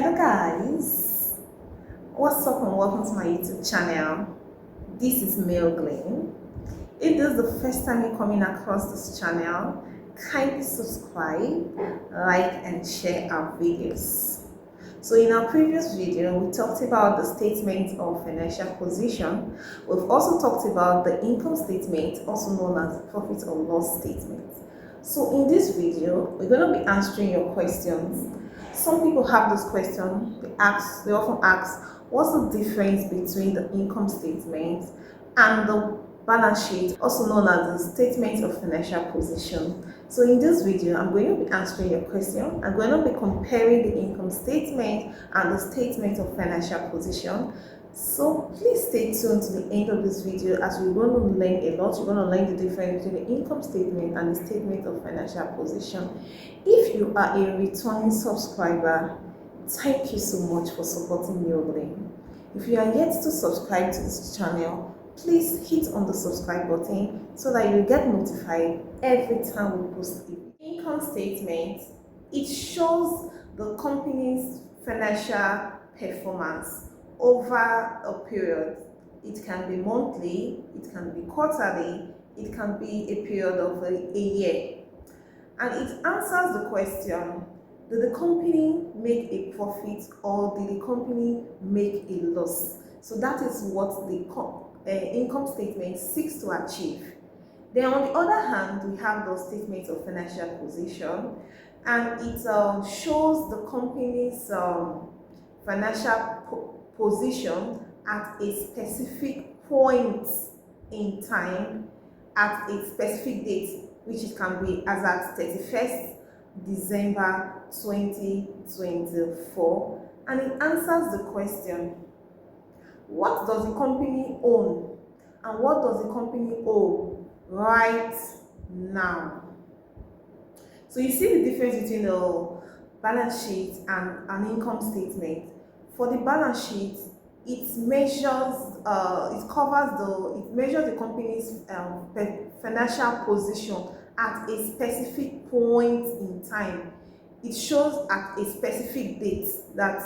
Hello guys, what's up and welcome to my YouTube channel. This is Mel Glenn. If this is the first time you're coming across this channel, kindly subscribe, like and share our videos. So in our previous video, we talked about the statement of financial position. We've also talked about the income statement, also known as profit or loss statement. So in this video, we're going to be answering your questions. Some people have this question, they often ask, what's the difference between the income statement and the balance sheet, also known as the statement of financial position? So in this video, I'm going to be answering your question. I'm going to be comparing the income statement and the statement of financial position. So please stay tuned to the end of this video as we're going to learn a lot. You're going to learn the difference between the income statement and the statement of financial position. If you are a returning subscriber, thank you so much for supporting Mel Glenn. If you are yet to subscribe to this channel, please hit on the subscribe button so that you get notified every time we post it. Income statement, it shows the company's financial performance over a period. It can be monthly, it can be quarterly, it can be a period of a year. And it answers the question, did the company make a profit or did the company make a loss? So that is what the income statement seeks to achieve. Then on the other hand, we have the statement of financial position, and it shows the company's financial position at a specific point in time, at a specific date, which it can be as at 31st December 2024, and it answers the question, what does the company own and what does the company owe right now? So you see the difference between the balance sheet and an income statement. For the balance sheet, it measures the company's financial position at a specific point in time. It shows at a specific date that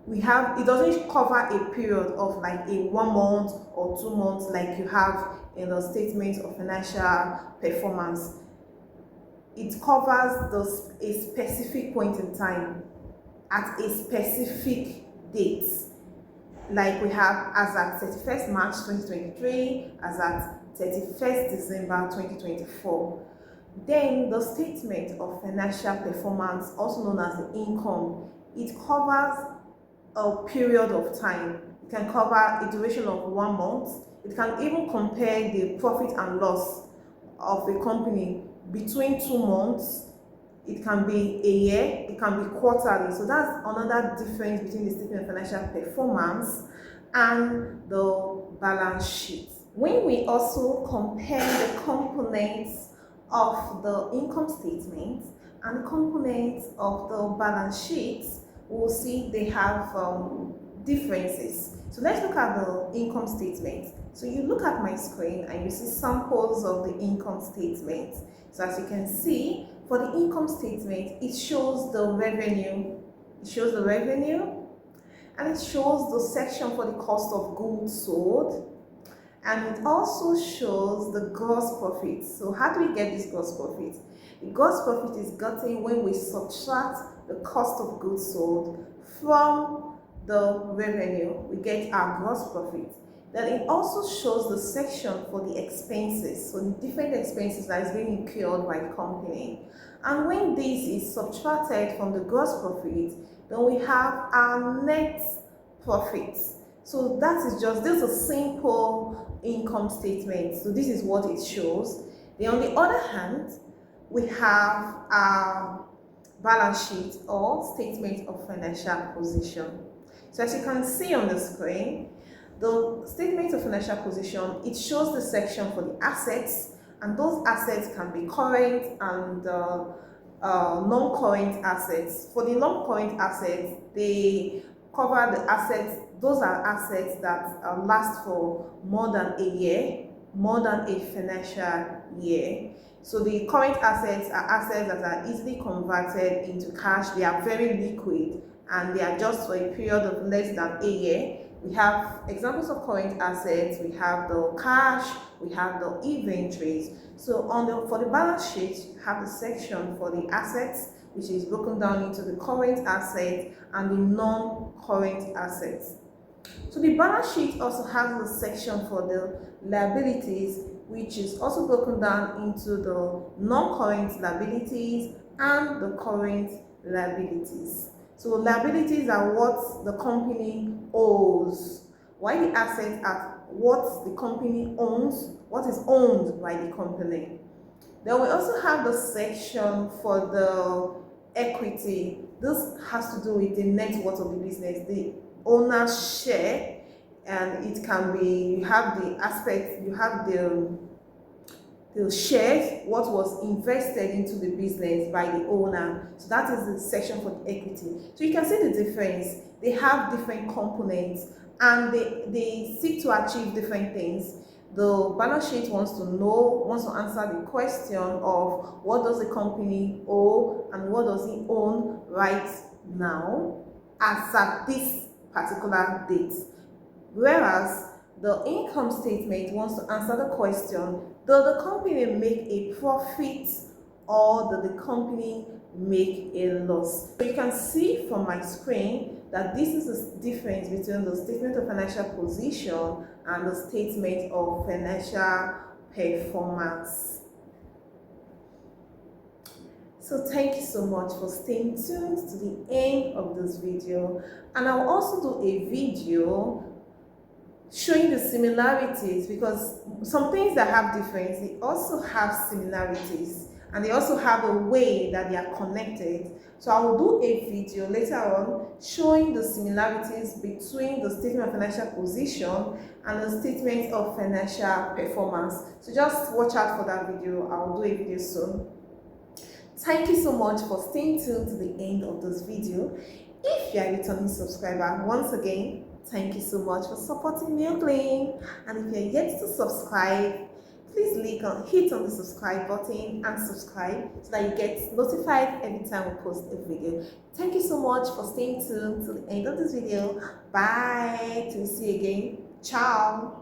we have. It doesn't cover a period of like a 1 month or 2 months like you have in the statement of financial performance. It covers a specific point in time at a specific date, like we have as at 31st March 2023, as at 31st December 2024. Then the statement of financial performance, also known as the income, it covers a period of time. It can cover a duration of 1 month. It can even compare the profit and loss of a company between 2 months. It can be a year, it can be quarterly. So that's another difference between the statement of financial performance and the balance sheet. When we also compare the components of the income statement and the components of the balance sheet, we'll see they have differences. So let's look at the income statement. So you look at my screen and you see samples of the income statement. So as you can see, for the income statement, it shows the revenue. It shows the revenue, and it shows the section for the cost of goods sold, and it also shows the gross profit. So how do we get this gross profit? The gross profit is gotten when we subtract the cost of goods sold from the revenue. We get our gross profit. Then it also shows the section for the expenses, so the different expenses that is being incurred by the company. And when this is subtracted from the gross profit, then we have our net profit. So that is just, this is a simple income statement. So this is what it shows. Then on the other hand, we have our balance sheet or statement of financial position. So as you can see on the screen, the statement of financial position, it shows the section for the assets, and those assets can be current and non-current assets. For the non-current assets, they cover the assets. Those are assets that last for more than a year, more than a financial year. So the current assets are assets that are easily converted into cash. They are very liquid and they are just for a period of less than a year. We have examples of current assets, we have the cash, we have the inventories. So for the balance sheet, you have the section for the assets, which is broken down into the current assets and the non-current assets. So the balance sheet also has a section for the liabilities, which is also broken down into the non-current liabilities and the current liabilities. So liabilities are what the company owes, while the assets are what the company owns, what is owned by the company. Then we also have the section for the equity. This has to do with the net worth of the business, the owner's share, and it can be, you have the aspect, you have the shares, what was invested into the business by the owner. So that is the section for the equity. So you can see the difference. They have different components and they seek to achieve different things. The balance sheet wants to answer the question of what does the company owe and what does it own right now as at this particular date. Whereas the income statement wants to answer the question, does the company make a profit or does the company make a loss? So you can see from my screen that this is the difference between the statement of financial position and the statement of financial performance. So thank you so much for staying tuned to the end of this video, and I'll also do a video showing the similarities, because some things that have difference, they also have similarities, and they also have a way that they are connected. So I will do a video later on showing the similarities between the statement of financial position and the statement of financial performance. So just watch out for that video. I will do a video soon. Thank you so much for staying tuned to the end of this video. If you are a returning subscriber, once again, thank you so much for supporting Milkling. And if you're yet to subscribe, please hit on the subscribe button and subscribe so that you get notified every time we post a video. Thank you so much for staying tuned to the end of this video. Bye. Till we see you again. Ciao.